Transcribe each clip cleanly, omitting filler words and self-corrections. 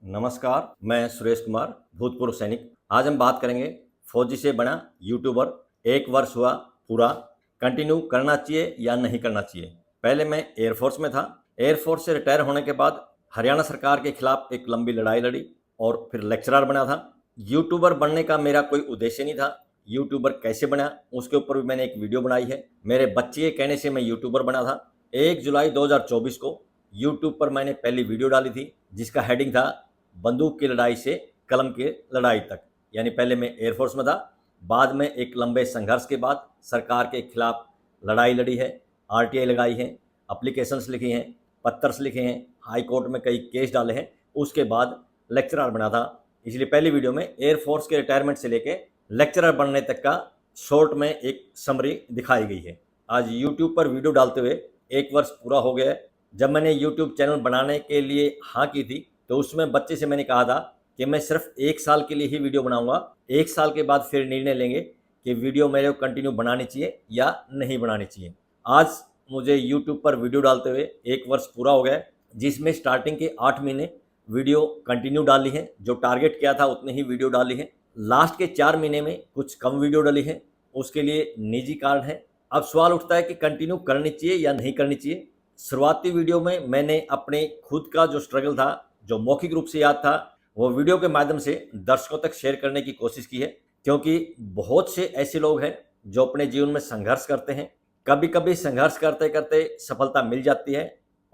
नमस्कार, मैं सुरेश कुमार, भूतपूर्व सैनिक। आज हम बात करेंगे फौजी से बना यूट्यूबर 1 वर्ष हुआ पूरा, कंटिन्यू करना चाहिए या नहीं करना चाहिए। पहले मैं एयरफोर्स में था। एयरफोर्स से रिटायर होने के बाद हरियाणा सरकार के खिलाफ एक लंबी लड़ाई लड़ी और फिर लेक्चरर बना था। यूट्यूबर बनने का मेरा कोई उद्देश्य नहीं था। यूट्यूबर कैसे बना उसके ऊपर भी मैंने एक वीडियो बनाई है। मेरे बच्चे के कहने से मैं यूट्यूबर बना था। 1 जुलाई 2024 को यूट्यूब पर मैंने पहली वीडियो डाली थी जिसका हेडिंग था बंदूक की लड़ाई से कलम की लड़ाई तक। यानी पहले मैं एयरफोर्स में था, बाद में एक लंबे संघर्ष के बाद सरकार के खिलाफ लड़ाई लड़ी है, आरटीआई लगाई है, एप्लीकेशंस लिखी हैं, पत्र्स लिखे हैं, हाई कोर्ट में कई केस डाले हैं। उसके बाद लेक्चरर बना था। इसलिए पहली वीडियो में एयरफोर्स के रिटायरमेंट से लेके लेक्चरर बनने तक का शॉर्ट में एक समरी दिखाई गई है। आज यूट्यूब पर वीडियो डालते हुए 1 वर्ष पूरा हो गया है। जब मैंने यूट्यूब चैनल बनाने के लिए हाँ की थी तो उसमें बच्चे से मैंने कहा था कि मैं सिर्फ 1 साल के लिए ही वीडियो बनाऊंगा। 1 साल के बाद फिर निर्णय लेंगे कि वीडियो मेरे को कंटिन्यू बनानी चाहिए या नहीं बनानी चाहिए। आज मुझे यूट्यूब पर वीडियो डालते हुए 1 वर्ष पूरा हो गया, जिसमें स्टार्टिंग के 8 महीने वीडियो कंटिन्यू डाली है, जो टारगेट किया था उतनी ही वीडियो डाली है। लास्ट के 4 महीने में कुछ कम वीडियो डाली है, उसके लिए निजी कारण है। अब सवाल उठता है कि कंटिन्यू करनी चाहिए या नहीं करनी चाहिए। शुरुआती वीडियो में मैंने अपने खुद का जो स्ट्रगल था, जो मौखिक रूप से याद था, वो वीडियो के माध्यम से दर्शकों तक शेयर करने की कोशिश की है, क्योंकि बहुत से ऐसे लोग हैं जो अपने जीवन में संघर्ष करते हैं। कभी कभी संघर्ष करते करते सफलता मिल जाती है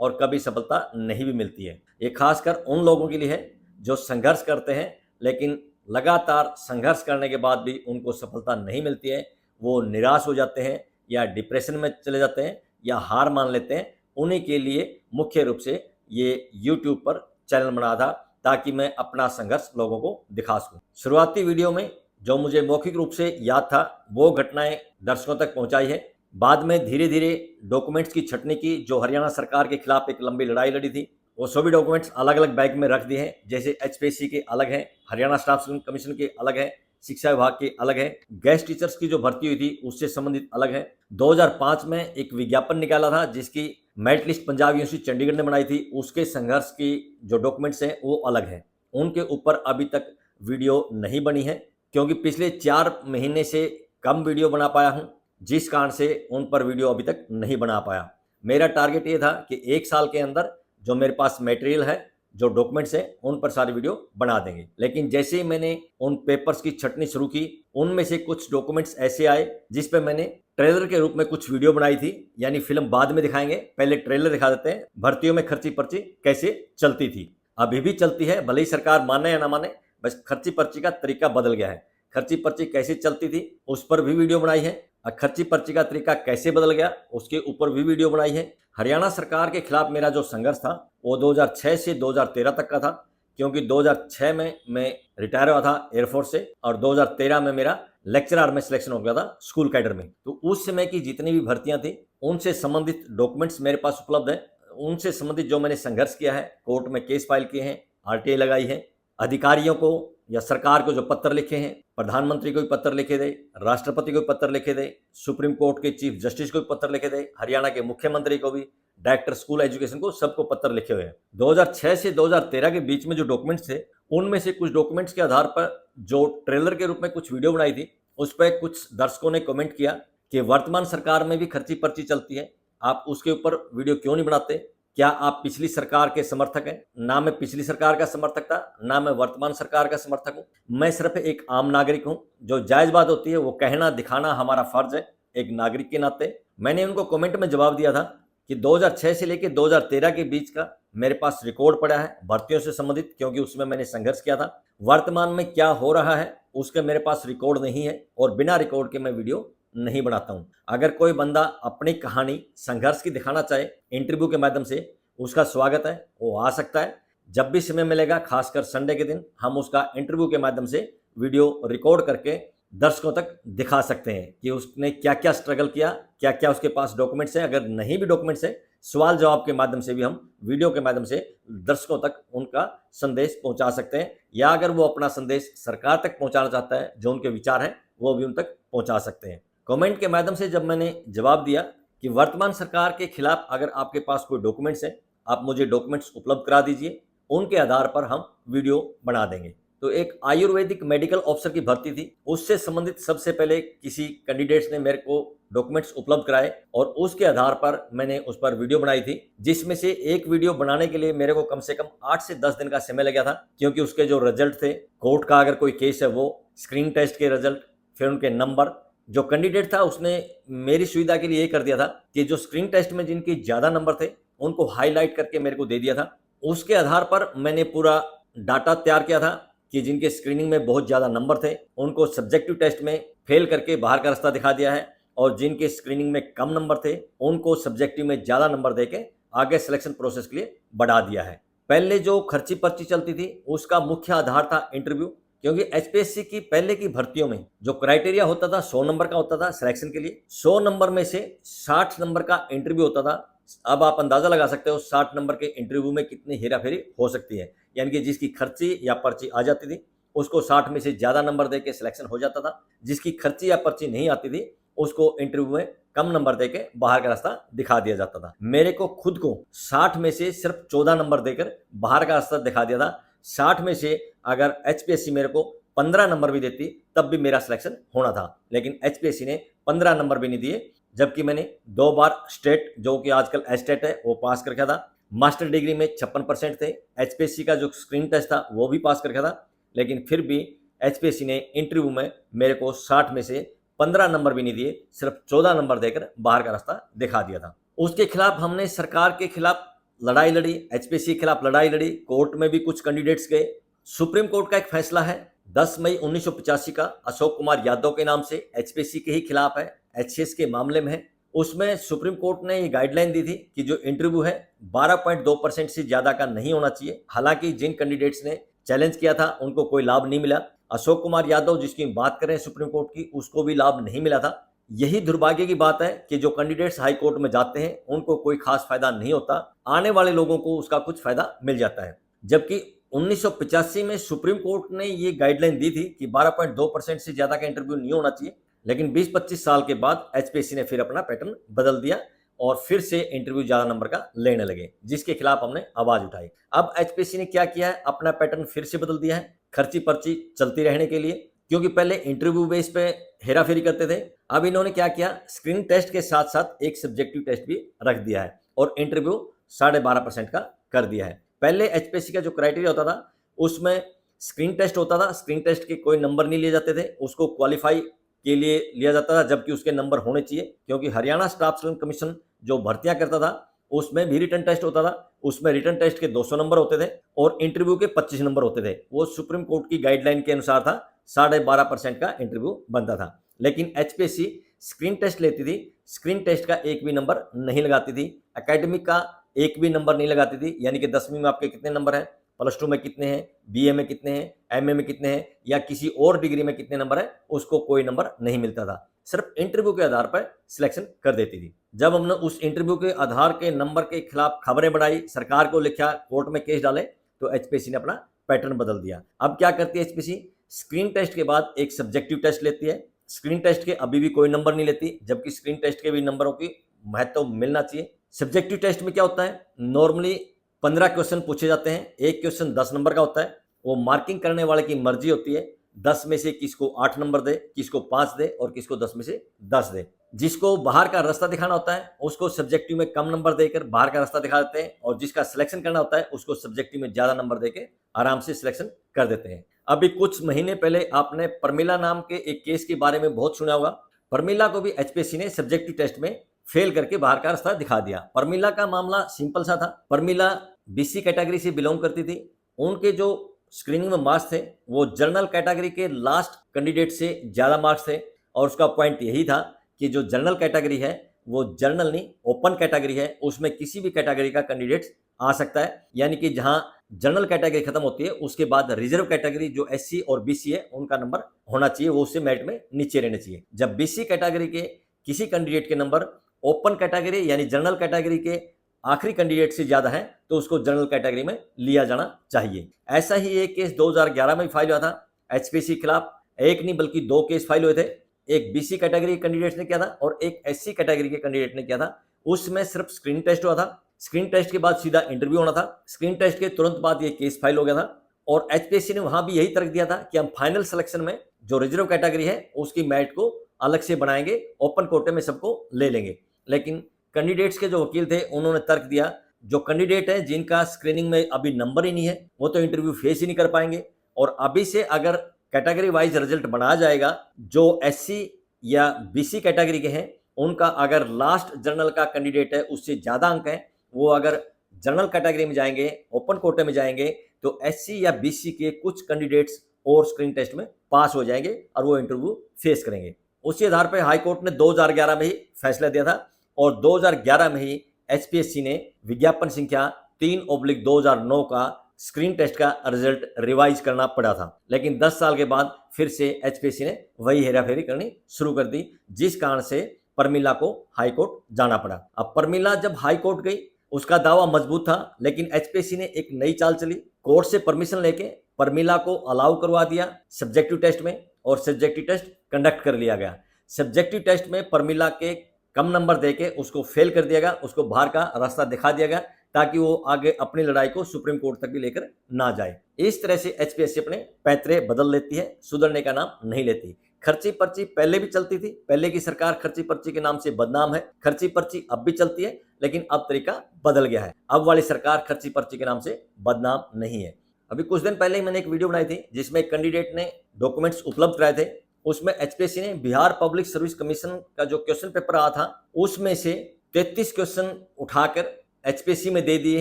और कभी सफलता नहीं भी मिलती है। ये खासकर उन लोगों के लिए है जो संघर्ष करते हैं लेकिन लगातार संघर्ष करने के बाद भी उनको सफलता नहीं मिलती है। वो निराश हो जाते हैं या डिप्रेशन में चले जाते हैं या हार मान लेते हैं। उन्हीं के लिए मुख्य रूप से ये यूट्यूब पर चैनल बना था, ताकि मैं अपना संघर्ष लोगों को दिखा सकूं। शुरुआती वीडियो में जो मुझे मौखिक रूप से याद था वो घटनाएं दर्शकों तक पहुंचाई है। बाद में धीरे धीरे डॉक्यूमेंट्स की छटनी की, जो हरियाणा सरकार के खिलाफ एक लंबी लड़ाई लड़ी थी। वो सभी डॉक्यूमेंट्स अलग अलग बैग में रख दिए हैं, जैसे एचपीएससी के अलग हैं, हरियाणा स्टाफ कमीशन के अलग हैं, शिक्षा विभाग के अलग है, गेस्ट टीचर्स की जो भर्ती हुई थी उससे संबंधित अलग है। 2005 में एक विज्ञापन निकाला था जिसकी merit list Punjab university Chandigarh ने बनाई थी, उसके संघर्ष की जो डॉक्यूमेंट्स हैं वो अलग हैं। उनके ऊपर अभी तक वीडियो नहीं बनी है, क्योंकि पिछले 4 महीने से कम वीडियो बना पाया हूं, जिस कारण से उन पर वीडियो अभी तक नहीं बना पाया। मेरा टारगेट ये था कि 1 साल के अंदर जो मेरे पास मटेरियल है, जो डॉक्यूमेंट्स हैं, उन पर सारी वीडियो बना देंगे। लेकिन जैसे ही मैंने उन पेपर्स की छटनी शुरू की, उनमें से कुछ डॉक्यूमेंट्स ऐसे आए जिस पे मैंने ट्रेलर के रूप में कुछ वीडियो बनाई थी। यानी फिल्म बाद में दिखाएंगे, पहले ट्रेलर दिखा देते हैं। भर्तियों में खर्ची पर्ची कैसे चलती थी, अभी भी चलती है, भले ही सरकार माने या ना माने, बस खर्ची पर्ची का तरीका बदल गया है। खर्ची पर्ची कैसे चलती थी उस पर भी वीडियो बनाई है, और खर्ची पर्ची का तरीका कैसे बदल गया उसके ऊपर भी वीडियो बनाई है। हरियाणा सरकार के खिलाफ मेरा जो संघर्ष था वो 2006 से 2013 तक का था, क्योंकि 2006 में मैं रिटायर हुआ था एयरफोर्स से और 2013 में मेरा लेक्चरर में सिलेक्शन हो गया था स्कूल कैडर में। तो उस समय की जितनी भी भर्तियां थी उनसे संबंधित डॉक्यूमेंट्स मेरे पास उपलब्ध है। उनसे संबंधित जो मैंने संघर्ष किया है, कोर्ट में केस फाइल किए हैं, आरटीआई लगाई है, अधिकारियों को या सरकार को जो पत्र लिखे हैं, प्रधानमंत्री को भी पत्र लिखे थे, राष्ट्रपति को भी पत्र लिखे थे, सुप्रीम कोर्ट के चीफ जस्टिस को भी पत्र लिखे थे, हरियाणा के मुख्यमंत्री को भी, डायरेक्टर स्कूल एजुकेशन को, सबको पत्र लिखे हुए हैं। 2006 से 2013 के बीच में जो डॉक्यूमेंट्स थे, उनमें से कुछ डॉक्यूमेंट्स के आधार पर जो ट्रेलर के रूप में कुछ वीडियो बनाई थी, उस पर कुछ दर्शकों ने कमेंट किया कि वर्तमान सरकार में भी खर्ची पर्ची चलती है, आप उसके ऊपर वीडियो क्यों नहीं बनाते? क्या आप पिछली सरकार के समर्थक हैं? ना मैं पिछली सरकार का समर्थक था, ना मैं वर्तमान सरकार का समर्थक हूं। मैं सिर्फ एक आम नागरिक हूं। जो जायज बात होती है वो कहना दिखाना हमारा फर्ज है एक नागरिक के नाते। मैंने उनको कमेंट में जवाब दिया था कि 2006 से लेकर 2013 के बीच का मेरे पास रिकॉर्ड पड़ा है भर्तियों से संबंधित, क्योंकि उसमें मैंने संघर्ष किया था। वर्तमान में क्या हो रहा है उसके मेरे पास रिकॉर्ड नहीं है, और बिना रिकॉर्ड के मैं वीडियो नहीं बनाता हूं। अगर कोई बंदा अपनी कहानी संघर्ष की दिखाना चाहे इंटरव्यू के माध्यम से, उसका स्वागत है, वो आ सकता है। जब भी समय मिलेगा, खासकर संडे के दिन, हम उसका इंटरव्यू के माध्यम से वीडियो रिकॉर्ड करके दर्शकों तक दिखा सकते हैं कि उसने क्या क्या स्ट्रगल किया, क्या क्या उसके पास डॉक्यूमेंट्स हैं। अगर नहीं भी डॉक्यूमेंट्स है, सवाल जवाब के माध्यम से भी हम वीडियो के माध्यम से दर्शकों तक उनका संदेश पहुंचा सकते हैं, या अगर वो अपना संदेश सरकार तक पहुंचाना चाहता है, जो उनके विचार हैं, वो भी उन तक पहुंचा सकते हैं। कमेंट के माध्यम से जब मैंने जवाब दिया कि वर्तमान सरकार के खिलाफ अगर आपके पास कोई डॉक्यूमेंट्स है, आप मुझे डॉक्यूमेंट्स उपलब्ध करा दीजिए, उनके आधार पर हम वीडियो बना देंगे। तो एक आयुर्वेदिक मेडिकल ऑफिसर की भर्ती थी, उससे संबंधित सबसे पहले किसी कैंडिडेट्स ने मेरे को डॉक्यूमेंट्स उपलब्ध कराए और उसके आधार पर मैंने उस पर वीडियो बनाई थी, जिसमें से एक वीडियो बनाने के लिए मेरे को कम से कम 8 से 10 दिन का समय लग गया था, क्योंकि उसके जो रिजल्ट थे, कोर्ट का अगर कोई केस है वो, स्क्रीन टेस्ट के रिजल्ट, फिर उनके नंबर। जो कैंडिडेट था उसने मेरी सुविधा के लिए ये कर दिया था कि जो स्क्रीन टेस्ट में जिनके ज़्यादा नंबर थे उनको हाईलाइट करके मेरे को दे दिया था। उसके आधार पर मैंने पूरा डाटा तैयार किया था कि जिनके स्क्रीनिंग में बहुत ज़्यादा नंबर थे उनको सब्जेक्टिव टेस्ट में फेल करके बाहर का रास्ता दिखा दिया है, और जिनके स्क्रीनिंग में कम नंबर थे उनको सब्जेक्टिव में ज़्यादा नंबर देके आगे सिलेक्शन प्रोसेस के लिए बढ़ा दिया है। पहले जो खर्ची पर्ची चलती थी उसका मुख्य आधार था इंटरव्यू, क्योंकि एचपीएससी की पहले की भर्तियों में जो क्राइटेरिया होता था 100 नंबर का होता था सिलेक्शन के लिए। 100 नंबर में से 60 नंबर का इंटरव्यू होता था। अब आप अंदाजा लगा सकते हो 60 नंबर के इंटरव्यू में कितनी हेराफेरी हो सकती है, यानी कि जिसकी खर्ची या पर्ची आ जाती थी उसको 60 में से ज़्यादा नंबर दे के सिलेक्शन हो जाता था, जिसकी खर्ची या पर्ची नहीं आती थी उसको इंटरव्यू में कम नंबर देके बाहर का रास्ता दिखा दिया जाता था। मेरे को खुद को 60 में से सिर्फ 14 नंबर देकर बाहर का रास्ता दिखा दिया था। 60 में से अगर एचपीएससी मेरे को 15 नंबर भी देती तब भी मेरा सिलेक्शन होना था, लेकिन एचपीएससी ने 15 नंबर भी नहीं दिए, जबकि मैंने 2 बार स्टेट, जो कि आजकल एस्टेट है, वो पास कर रखा था। मास्टर डिग्री में 56% थे। एचपीएससी का जो स्क्रीन टेस्ट था वो भी पास कर रखा था, लेकिन फिर भी एचपीएससी ने इंटरव्यू में मेरे को 60 में से 15 नंबर भी नहीं दिए, सिर्फ 14 नंबर देकर बाहर का रास्ता दिखा दिया था। उसके खिलाफ हमने सरकार के खिलाफ लड़ाई लड़ी, एचपीएससी के खिलाफ लड़ाई लड़ी, कोर्ट में भी कुछ कैंडिडेट्स गए। सुप्रीम कोर्ट का एक फैसला है 10 मई 1985 का, अशोक कुमार यादव के नाम से, एचपीएससी के ही खिलाफ है, एचसीएस के मामले में है। उसमें सुप्रीम कोर्ट ने ये गाइडलाइन दी थी कि जो इंटरव्यू है 12.2% से ज्यादा का नहीं होना चाहिए। हालांकि जिन कैंडिडेट्स ने चैलेंज किया था उनको कोई लाभ नहीं मिला। अशोक कुमार यादव जिसकी बात करें सुप्रीम कोर्ट की, उसको भी लाभ नहीं मिला था। यही दुर्भाग्य की बात है कि जो कैंडिडेट्स हाई कोर्ट में जाते हैं उनको कोई खास फायदा नहीं होता, आने वाले लोगों को उसका कुछ फायदा मिल जाता है। जबकि 1985 में सुप्रीम कोर्ट ने ये गाइडलाइन दी थी कि 12.2% से ज्यादा का इंटरव्यू नहीं होना चाहिए, लेकिन 20-25 साल के बाद एचपीएससी ने फिर अपना पैटर्न बदल दिया और फिर से इंटरव्यू ज्यादा नंबर का लेने लगे, जिसके खिलाफ हमने आवाज उठाई। अब एचपीएससी ने क्या किया है, अपना पैटर्न फिर से बदल दिया है खर्ची पर्ची चलती रहने के लिए, क्योंकि पहले इंटरव्यू बेस पे हेराफेरी करते थे। अब इन्होंने क्या किया, स्क्रीन टेस्ट के साथ साथ एक सब्जेक्टिव टेस्ट भी रख दिया है और इंटरव्यू 12.5% का कर दिया है। पहले एचपीएससी का जो क्राइटेरिया होता था उसमें स्क्रीन टेस्ट होता था, स्क्रीन टेस्ट के कोई नंबर नहीं लिए जाते थे, उसको क्वालिफाई के लिए लिया जाता था, जबकि उसके नंबर होने चाहिए, क्योंकि हरियाणा स्टाफ सिलेक्शन कमीशन जो भर्तियां करता था उसमें भी रिटर्न टेस्ट होता था। उसमें रिटर्न टेस्ट के 200 नंबर होते थे और इंटरव्यू के 25 नंबर होते थे। वो सुप्रीम कोर्ट की गाइडलाइन के अनुसार था, 12.5% का इंटरव्यू बनता था। लेकिन एचपीएससी स्क्रीन टेस्ट लेती थी, स्क्रीन टेस्ट का एक भी नंबर नहीं लगाती थी, एकेडमिक का एक भी नंबर नहीं लगाती थी, यानी कि 10वीं में आपके कितने नंबर हैं, प्लस 2 में कितने हैं, बीए में कितने हैं, एमए में कितने हैं, या किसी और डिग्री में कितने नंबर है, उसको कोई नंबर नहीं मिलता था। सिर्फ इंटरव्यू के आधार पर सिलेक्शन कर देती थी। जब हमने उस इंटरव्यू के आधार के नंबर के खिलाफ खबरें बढ़ाई, सरकार को लिखा, कोर्ट में केस डाले, तो एचपीएससी ने अपना पैटर्न बदल दिया। अब क्या करती है एचपीएससी, स्क्रीन टेस्ट के बाद एक सब्जेक्टिव टेस्ट लेती है। स्क्रीन टेस्ट के अभी भी कोई नंबर नहीं लेती, जबकि स्क्रीन टेस्ट के भी नंबरों की महत्व मिलना चाहिए। सब्जेक्टिव टेस्ट में क्या होता है, नॉर्मली 15 क्वेश्चन पूछे जाते हैं, एक क्वेश्चन 10 नंबर का होता है। वो मार्किंग करने वाले की मर्जी होती है, 10 में से किसको 8 नंबर दे, किसको 5 दे और किसको 10 में से 10 दे। जिसको बाहर का रास्ता दिखाना होता है उसको सब्जेक्टिव में कम नंबर देकर बाहर का रास्ता दिखा देते हैं, और जिसका सिलेक्शन करना होता है उसको सब्जेक्टिव में ज्यादा नंबर देके आराम से सिलेक्शन कर देते हैं। अभी कुछ महीने पहले आपने प्रमिला नाम के एक केस के बारे में बहुत सुना होगा। प्रमिला को भी एचपीएससी ने सब्जेक्टिव टेस्ट में फेल करके बाहर का रास्ता दिखा दिया। प्रमिला का मामला सिंपल सा था। प्रमिला बीसी कैटेगरी से बिलोंग करती थी। उनके जो स्क्रीनिंग में मार्क्स थे वो जनरल कैटेगरी के लास्ट कैंडिडेट से ज़्यादा मार्क्स थे, और उसका पॉइंट यही था कि जो जनरल कैटेगरी है वो जनरल नहीं ओपन कैटेगरी है, उसमें किसी भी कैटेगरी का कैंडिडेट आ सकता है। यानी कि जहां जनरल कैटेगरी खत्म होती है उसके बाद रिजर्व कैटेगरी जो एससी और बीसी है उनका नंबर होना चाहिए, वो उससे मेरिट में नीचे रहने चाहिए। जब बीसी कैटेगरी के किसी कैंडिडेट के नंबर ओपन कैटेगरी यानी जनरल कैटेगरी के आखिरी कैंडिडेट से ज्यादा है तो उसको जनरल कैटेगरी में लिया जाना चाहिए। ऐसा ही एक केस 2011 में फाइल हुआ था एचपीएससी के खिलाफ। एक नहीं बल्कि 2 केस फाइल हुए थे, एक बीसी कैटेगरी के कैंडिडेट ने किया था और एक एससी कैटेगरी के कैंडिडेट ने किया था। उसमें सिर्फ स्क्रीन टेस्ट हुआ था, स्क्रीन टेस्ट के बाद सीधा इंटरव्यू होना था। स्क्रीन टेस्ट के तुरंत बाद ये केस फाइल हो गया था और एचपीएससी ने वहां भी यही तर्क दिया था कि हम फाइनल सिलेक्शन में जो रिजर्व कैटेगरी है उसकी मेरिट को अलग से बनाएंगे, ओपन कोटे में सबको ले लेंगे। लेकिन कैंडिडेट्स के जो वकील थे उन्होंने तर्क दिया जो कैंडिडेट है जिनका स्क्रीनिंग में अभी नंबर ही नहीं है वो तो इंटरव्यू फेस ही नहीं कर पाएंगे, और अभी से अगर कैटेगरी वाइज रिजल्ट बनाया जाएगा जो एससी या बीसी कैटेगरी के हैं उनका अगर लास्ट जनरल का कैंडिडेट है उससे ज़्यादा अंक है, वो अगर जनरल कैटेगरी में जाएंगे, ओपन कोटे में जाएंगे तो एससी या बीसी के कुछ कैंडिडेट्स और स्क्रीन टेस्ट में पास हो जाएंगे और वो इंटरव्यू फेस करेंगे। उसी आधार पर हाई कोर्ट ने 2011 में ही फैसला दिया था और 2011 में ही एचपीएससी ने विज्ञापन संख्या 3/2009 का स्क्रीन टेस्ट का रिजल्ट रिवाइज करना पड़ा था। लेकिन 10 साल के बाद फिर से एचपीएससी ने वही हेराफेरी करनी शुरू कर दी, जिस कारण से परमिला को हाई कोर्ट जाना पड़ा। अब परमिला जब हाई कोर्ट गई उसका दावा मजबूत था, लेकिन एचपीएससी ने एक नई चाल चली, कोर्ट से परमिशन लेके परमिला को अलाउ करवा दिया सब्जेक्टिव टेस्ट में और सब्जेक्टिव टेस्ट कंडक्ट कर लिया गया। सब्जेक्टिव टेस्ट में परमिला के कम नंबर देके उसको फेल कर दिया गया, उसको बाहर का रास्ता दिखा दिया गया ताकि वो आगे अपनी लड़ाई को सुप्रीम कोर्ट तक भी लेकर ना जाए। इस तरह से एचपीएससी अपने पैतरे बदल लेती है, सुधरने का नाम नहीं लेती। खर्ची पर्ची पहले भी चलती थी, पहले की सरकार खर्ची पर्ची के नाम से बदनाम है। खर्ची पर्ची अब भी चलती है लेकिन अब तरीका बदल गया है। अब वाली सरकार खर्ची पर्ची के नाम से बदनाम नहीं है। अभी कुछ दिन पहले ही मैंने एक वीडियो बनाई थी जिसमें एक कैंडिडेट ने डॉक्यूमेंट्स उपलब्ध कराए थे। उसमें एचपीएससी ने बिहार पब्लिक सर्विस कमीशन का जो क्वेश्चन पेपर आया था उसमें से 33 क्वेश्चन उठाकर एचपीएससी में दे दिए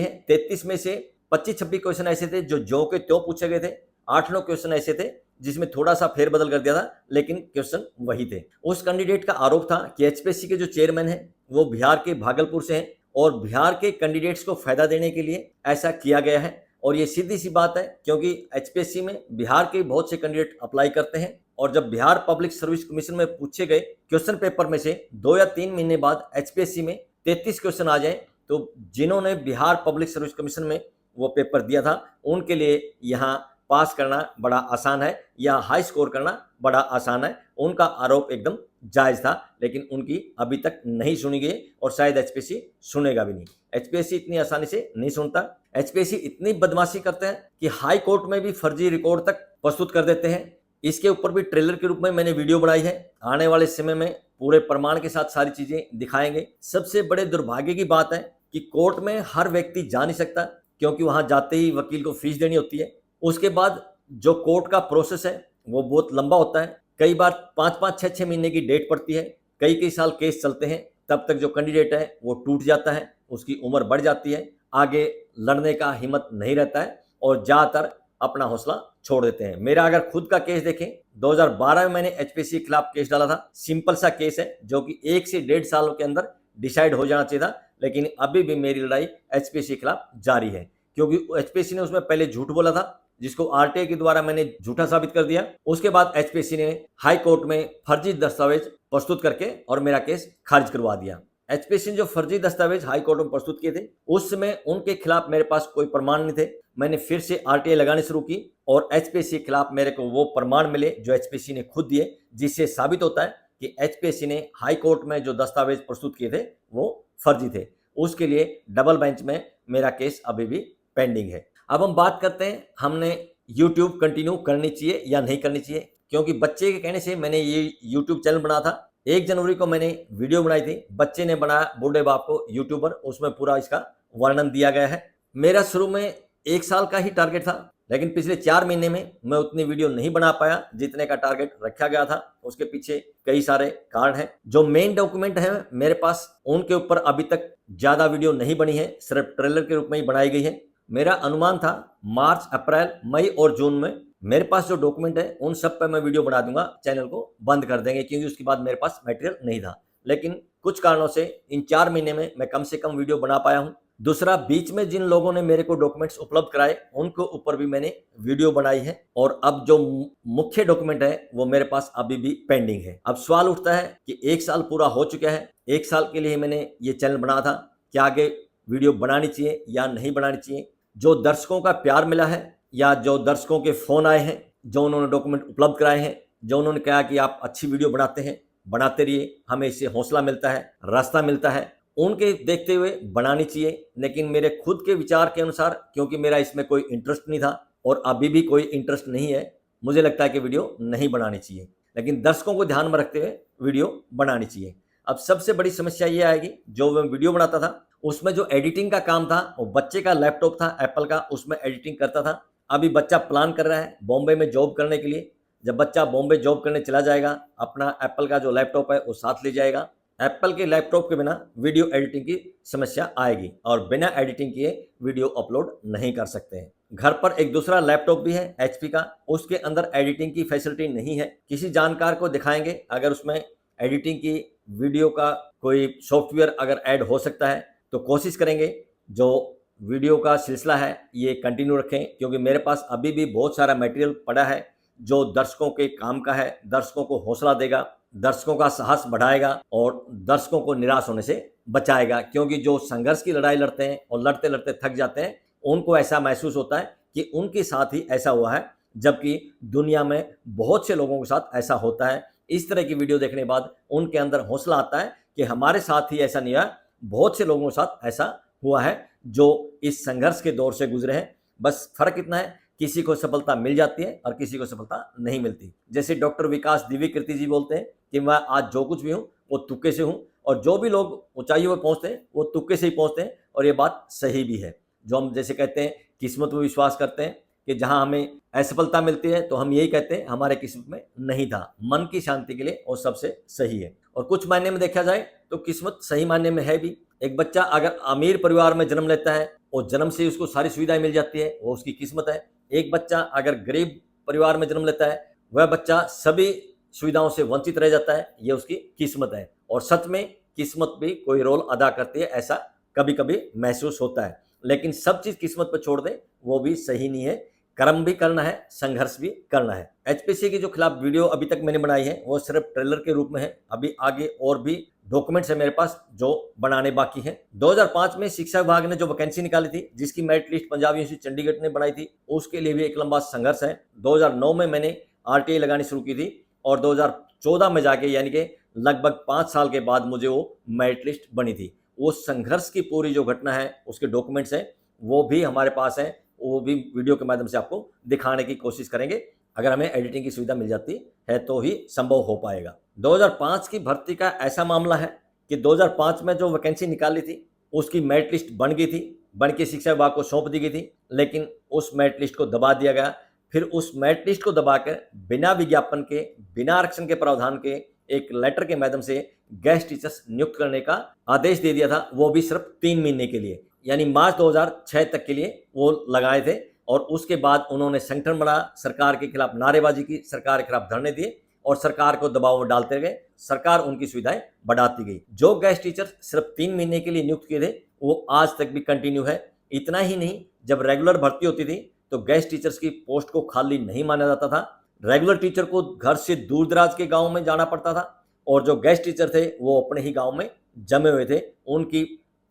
हैं। 33 में से 25-26 क्वेश्चन ऐसे थे जो के त्यों पूछे गए थे। 8-9 क्वेश्चन ऐसे थे जिसमें थोड़ा सा फेरबदल कर दिया था लेकिन क्वेश्चन वही थे। उस कैंडिडेट का आरोप था कि एचपीएससी के जो चेयरमैन है वो बिहार के भागलपुर से हैं और बिहार के कैंडिडेट्स को फायदा देने के लिए ऐसा किया गया है। और ये सीधी सी बात है क्योंकि एचपीएससी में बिहार के बहुत से कैंडिडेट अप्लाई करते हैं और जब बिहार पब्लिक सर्विस कमीशन में पूछे गए क्वेश्चन पेपर में से 2 या 3 महीने बाद एचपीएससी में 33 क्वेश्चन आ जाए तो जिन्होंने बिहार पब्लिक सर्विस कमीशन में वो पेपर दिया था उनके लिए यहाँ पास करना बड़ा आसान है या हाई स्कोर करना बड़ा आसान है। उनका आरोप एकदम जायज था लेकिन उनकी अभी तक नहीं सुनी गई और शायद एचपीएससी सुनेगा भी नहीं। एचपीएससी इतनी आसानी से नहीं सुनता। एचपीएससी इतनी बदमाशी करते हैं कि हाई कोर्ट में भी फर्जी रिकॉर्ड तक प्रस्तुत कर देते हैं। इसके ऊपर भी ट्रेलर के रूप में मैंने वीडियो बनाई है। आने वाले समय में पूरे प्रमाण के साथ सारी चीजें दिखाएंगे। सबसे बड़े दुर्भाग्य की बात है कि कोर्ट में हर व्यक्ति जा नहीं सकता क्योंकि वहां जाते ही वकील को फीस देनी होती है। उसके बाद जो कोर्ट का प्रोसेस है वो बहुत लंबा होता है। कई बार 5-5, 6-6 महीने की डेट पड़ती है। कई साल केस चलते हैं। तब तक जो कैंडिडेट है वो टूट जाता है, उसकी उम्र बढ़ जाती है, आगे लड़ने का हिम्मत नहीं रहता है और ज़्यादातर अपना हौसला छोड़ देते हैं। मेरा अगर खुद का केस देखें 2012 में मैंने एचपीएससी के खिलाफ केस डाला था। सिंपल सा केस है जो कि 1 से 1.5 सालों के अंदर डिसाइड हो जाना चाहिए था, लेकिन अभी भी मेरी लड़ाई एचपीएससी के खिलाफ जारी है क्योंकि एचपीएससी ने उसमें पहले झूठ बोला था जिसको आरटीआई के द्वारा मैंने झूठा साबित कर दिया। उसके बाद एचपीएससी ने हाई कोर्ट में फर्जी दस्तावेज प्रस्तुत करके और मेरा केस खारिज करवा दिया। एचपीएससी ने जो फर्जी दस्तावेज हाई कोर्ट में प्रस्तुत किए थे उस समय उनके खिलाफ मेरे पास कोई प्रमाण नहीं थे। मैंने फिर से आरटीआई लगानी शुरू की और एचपीएससी के खिलाफ मेरे को वो प्रमाण मिले जो एचपीएससी ने खुद दिए, जिससे साबित होता है कि एचपीएससी ने हाई कोर्ट में जो दस्तावेज प्रस्तुत किए थे वो फर्जी थे। उसके लिए डबल बेंच में मेरा केस अभी भी पेंडिंग है। अब हम बात करते हैं हमने YouTube कंटिन्यू करनी चाहिए या नहीं करनी चाहिए, क्योंकि बच्चे के कहने से मैंने ये YouTube चैनल बना था। 1 जनवरी को मैंने वीडियो बनाई थी, बच्चे ने बनाया बूढ़े बाप को यूट्यूबर, उसमें पूरा इसका वर्णन दिया गया है। मेरा शुरू में 1 साल का ही टारगेट था, लेकिन पिछले 4 महीने में मैं उतनी वीडियो नहीं बना पाया जितने का टारगेट रखा गया था। उसके पीछे कई सारे कारण हैं। जो मेन डॉक्यूमेंट है मेरे पास उनके ऊपर अभी तक ज़्यादा वीडियो नहीं बनी है, सिर्फ ट्रेलर के रूप में ही बनाई गई है। मेरा अनुमान था मार्च, अप्रैल, मई और जून में मेरे पास जो डॉक्यूमेंट है उन सब पर मैं वीडियो बना दूंगा। चैनल को बंद कर देंगे क्योंकि उसके बाद मेरे पास मटेरियल नहीं था, लेकिन कुछ कारणों से इन 4 महीने में मैं कम से कम वीडियो बना पाया हूं। दूसरा, बीच में जिन लोगों ने मेरे को डॉक्यूमेंट्स उपलब्ध कराए उनके ऊपर भी मैंने वीडियो बनाई है और अब जो मुख्य डॉक्यूमेंट है वो मेरे पास अभी भी पेंडिंग है। अब सवाल उठता है कि 1 साल पूरा हो चुका है, 1 साल के लिए मैंने ये चैनल बनाया था, क्या आगे वीडियो बनानी चाहिए या नहीं बनानी चाहिए? जो दर्शकों का प्यार मिला है या जो दर्शकों के फ़ोन आए हैं, जो उन्होंने डॉक्यूमेंट उपलब्ध कराए हैं, जो उन्होंने कहा कि आप अच्छी वीडियो बनाते हैं, बनाते रहिए, हमें इससे हौसला मिलता है, रास्ता मिलता है, उनके देखते हुए बनानी चाहिए, लेकिन मेरे खुद के विचार के अनुसार, क्योंकि मेरा इसमें कोई इंटरेस्ट नहीं था और अभी भी कोई इंटरेस्ट नहीं है, मुझे लगता है कि वीडियो नहीं बनानी चाहिए, लेकिन दर्शकों को ध्यान में रखते हुए वीडियो बनानी चाहिए। अब सबसे बड़ी समस्या ये आएगी, जो मैं वीडियो बनाता था उसमें जो एडिटिंग का काम था वो बच्चे का लैपटॉप था एप्पल का, उसमें एडिटिंग करता था। अभी बच्चा प्लान कर रहा है बॉम्बे में जॉब करने के लिए। जब बच्चा बॉम्बे जॉब करने चला जाएगा, अपना एप्पल का जो लैपटॉप है वो साथ ले जाएगा। एप्पल के लैपटॉप के बिना वीडियो एडिटिंग की समस्या आएगी और बिना एडिटिंग किए वीडियो अपलोड नहीं कर सकते हैं। घर पर एक दूसरा लैपटॉप भी है HP का, उसके अंदर एडिटिंग की फैसिलिटी नहीं है। किसी जानकार को दिखाएंगे, अगर उसमें एडिटिंग की वीडियो का कोई सॉफ्टवेयर अगर ऐड हो सकता है तो कोशिश करेंगे जो वीडियो का सिलसिला है ये कंटिन्यू रखें, क्योंकि मेरे पास अभी भी बहुत सारा मटेरियल पड़ा है जो दर्शकों के काम का है, दर्शकों को हौसला देगा, दर्शकों का साहस बढ़ाएगा और दर्शकों को निराश होने से बचाएगा। क्योंकि जो संघर्ष की लड़ाई लड़ते हैं और लड़ते लड़ते थक जाते हैं, उनको ऐसा महसूस होता है कि उनके साथ ही ऐसा हुआ है, जबकि दुनिया में बहुत से लोगों के साथ ऐसा होता है। इस तरह की वीडियो देखने के बाद उनके अंदर हौसला आता है कि हमारे साथ ही ऐसा नहीं हुआ, बहुत से लोगों के साथ ऐसा हुआ है जो इस संघर्ष के दौर से गुजरे हैं। बस फर्क इतना है, किसी को सफलता मिल जाती है और किसी को सफलता नहीं मिलती। जैसे डॉक्टर विकास दिव्यकीर्ति जी बोलते हैं कि मैं आज जो कुछ भी हूँ वो तुक्के से हूँ, और जो भी लोग ऊंचाइयों पर पहुंचते हैं वो तुक्के से ही पहुंचते हैं, और ये बात सही भी है। जो हम जैसे कहते हैं किस्मत में विश्वास करते हैं कि जहां हमें असफलता मिलती है तो हम यही कहते हैं हमारे किस्मत में नहीं था। मन की शांति के लिए वो सबसे सही है। और कुछ मायने में देखा जाए तो किस्मत सही मायने में है भी। एक बच्चा अगर अमीर परिवार में जन्म लेता है और जन्म से उसको सारी सुविधाएं मिल जाती है, वो उसकी किस्मत है। एक बच्चा अगर गरीब परिवार में जन्म लेता है, वह बच्चा सभी सुविधाओं से वंचित रह जाता है, ये उसकी किस्मत है। और सच में किस्मत भी कोई रोल अदा करती है, ऐसा कभी कभी महसूस होता है। लेकिन सब चीज किस्मत पर छोड़ दें वो भी सही नहीं है। कर्म भी करना है, संघर्ष भी करना है। HPSC के जो खिलाफ वीडियो अभी तक मैंने बनाई है वो सिर्फ ट्रेलर के रूप में है। अभी आगे और भी डॉक्यूमेंट्स है मेरे पास जो बनाने बाकी हैं। 2005 में शिक्षा विभाग ने जो वैकेंसी निकाली थी, जिसकी merit list Punjab university Chandigarh ने बनाई थी, उसके लिए भी एक लंबा संघर्ष है। 2009 में मैंने RTI लगानी शुरू की थी और 2014 में जाके, यानी कि लगभग 5 साल के बाद मुझे वो मेरिट लिस्ट बनी थी। वो संघर्ष की पूरी जो घटना है उसके डॉक्यूमेंट्स हैं वो भी हमारे पास हैं, वो भी वीडियो के माध्यम से आपको दिखाने की कोशिश करेंगे। अगर हमें एडिटिंग की सुविधा मिल जाती है तो ही संभव हो पाएगा। 2005 की भर्ती का ऐसा मामला है कि 2005 में जो वैकेंसी निकाली थी उसकी मेरिट लिस्ट बन गई थी, बन के शिक्षा विभाग को सौंप दी गई थी, लेकिन उस मेरिट लिस्ट को दबा दिया गया। फिर उस मेरिट लिस्ट को दबाकर बिना विज्ञापन के, बिना आरक्षण के प्रावधान के एक लेटर के माध्यम से गेस्ट टीचर्स नियुक्त करने का आदेश दे दिया था, वो भी सिर्फ 3 महीने के लिए, यानी मार्च 2006 तक के लिए वो लगाए थे। और उसके बाद उन्होंने संगठन बढ़ा, सरकार के खिलाफ नारेबाजी की, सरकार के खिलाफ धरने दिए और सरकार को दबाव में डालते गए। सरकार उनकी सुविधाएं बढ़ाती गई। जो गेस्ट टीचर सिर्फ 3 महीने के लिए नियुक्त किए थे वो आज तक भी कंटिन्यू है। इतना ही नहीं, जब रेगुलर भर्ती होती थी तो गेस्ट टीचर्स की पोस्ट को खाली नहीं माना जाता था। रेगुलर टीचर को घर से दूर दराज के गाँव में जाना पड़ता था और जो गेस्ट टीचर थे वो अपने ही गाँव में जमे हुए थे, उनकी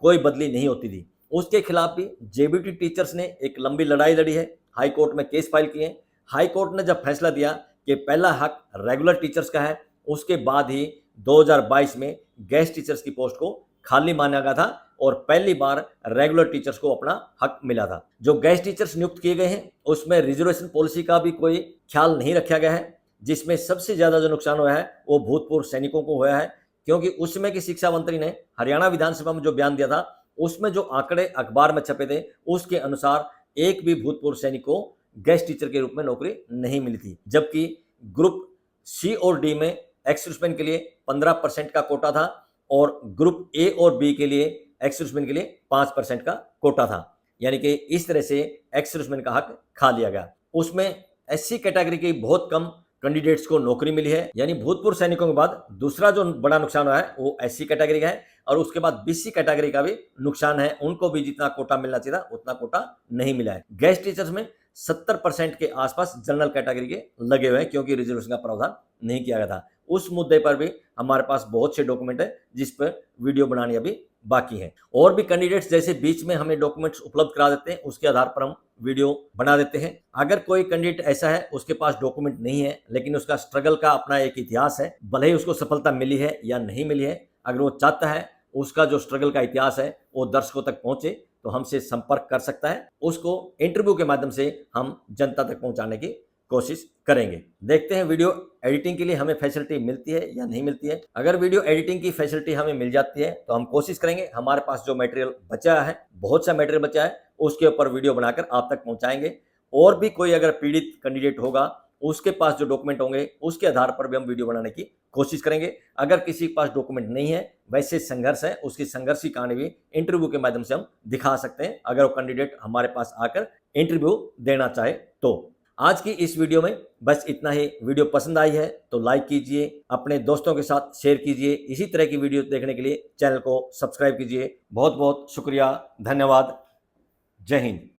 कोई बदली नहीं होती थी। उसके खिलाफ भी JBT टीचर्स ने एक लंबी लड़ाई लड़ी है, हाई कोर्ट में केस फाइल किए। हाई कोर्ट ने जब फैसला दिया कि पहला हक रेगुलर टीचर्स का है, उसके बाद ही 2022 में गेस्ट टीचर्स की पोस्ट को खाली माना गया था और पहली बार रेगुलर टीचर्स को अपना हक मिला था। जो गेस्ट टीचर्स नियुक्त किए गए हैं उसमें रिजर्वेशन पॉलिसी का भी कोई ख्याल नहीं रखा गया है, जिसमें सबसे ज्यादा जो नुकसान हुआ है वो भूतपूर्व सैनिकों को हुआ है। क्योंकि उस समय की शिक्षा मंत्री ने हरियाणा विधानसभा में जो बयान दिया था उसमें जो आंकड़े अखबार में छपे थे उसके अनुसार एक भी भूतपूर्व सैनिक को गेस्ट टीचर के रूप में नौकरी नहीं मिली थी, जबकि ग्रुप C और D में एक्स-सर्विसमैन के लिए 15% का कोटा था और ग्रुप A और B के लिए एक्स-सर्विसमैन के लिए 5% का कोटा था। यानी कि इस तरह से एक्स-सर्विसमैन का हक खा लिया गया। उसमें SC कैटेगरी की बहुत कम कैंडिडेट्स को नौकरी मिली है। यानी भूतपूर्व सैनिकों के बाद दूसरा जो बड़ा नुकसान हुआ है वो SC कैटेगरी का है और उसके बाद BC कैटेगरी का भी नुकसान है। उनको भी जितना कोटा मिलना चाहिए था उतना कोटा नहीं मिला है। गेस्ट टीचर्स में 70% के आसपास जनरल कैटेगरी के लगे हुए हैं, क्योंकि रिजर्वेशन का प्रावधान नहीं किया गया था। उस मुद्दे पर भी हमारे पास बहुत से डॉक्यूमेंट है जिस पर वीडियो बनानी अभी बाकी है। और भी कैंडिडेट्स जैसे बीच में हमें डॉक्यूमेंट्स उपलब्ध करा देते हैं, उसके आधार पर हम वीडियो बना देते हैं। अगर कोई कैंडिडेट ऐसा है उसके पास डॉक्यूमेंट नहीं है लेकिन उसका स्ट्रगल का अपना एक इतिहास है, भले ही उसको सफलता मिली है या नहीं मिली है, अगर वो चाहता है उसका जो स्ट्रगल का इतिहास है वो दर्शकों तक पहुंचे तो हमसे संपर्क कर सकता है। उसको इंटरव्यू के माध्यम से हम जनता तक पहुंचाने की कोशिश करेंगे। देखते हैं वीडियो एडिटिंग के लिए हमें फैसिलिटी मिलती है या नहीं मिलती है। अगर वीडियो एडिटिंग की फैसिलिटी हमें मिल जाती है तो हम कोशिश करेंगे, हमारे पास जो मटेरियल बचा है, बहुत सा मटेरियल बचा है, उसके ऊपर वीडियो बनाकर आप तक पहुंचाएंगे। और भी कोई अगर पीड़ित कैंडिडेट होगा, उसके पास जो डॉक्यूमेंट होंगे उसके आधार पर भी हम वीडियो बनाने की कोशिश करेंगे। अगर किसी के पास डॉक्यूमेंट नहीं है, वैसे संघर्ष है, उसकी संघर्ष की कहानी भी इंटरव्यू के माध्यम से हम दिखा सकते हैं, अगर वो कैंडिडेट हमारे पास आकर इंटरव्यू देना चाहे तो। आज की इस वीडियो में बस इतना ही। वीडियो पसंद आई है तो लाइक कीजिए, अपने दोस्तों के साथ शेयर कीजिए। इसी तरह की वीडियो देखने के लिए चैनल को सब्सक्राइब कीजिए। बहुत बहुत शुक्रिया, धन्यवाद। जय हिंद।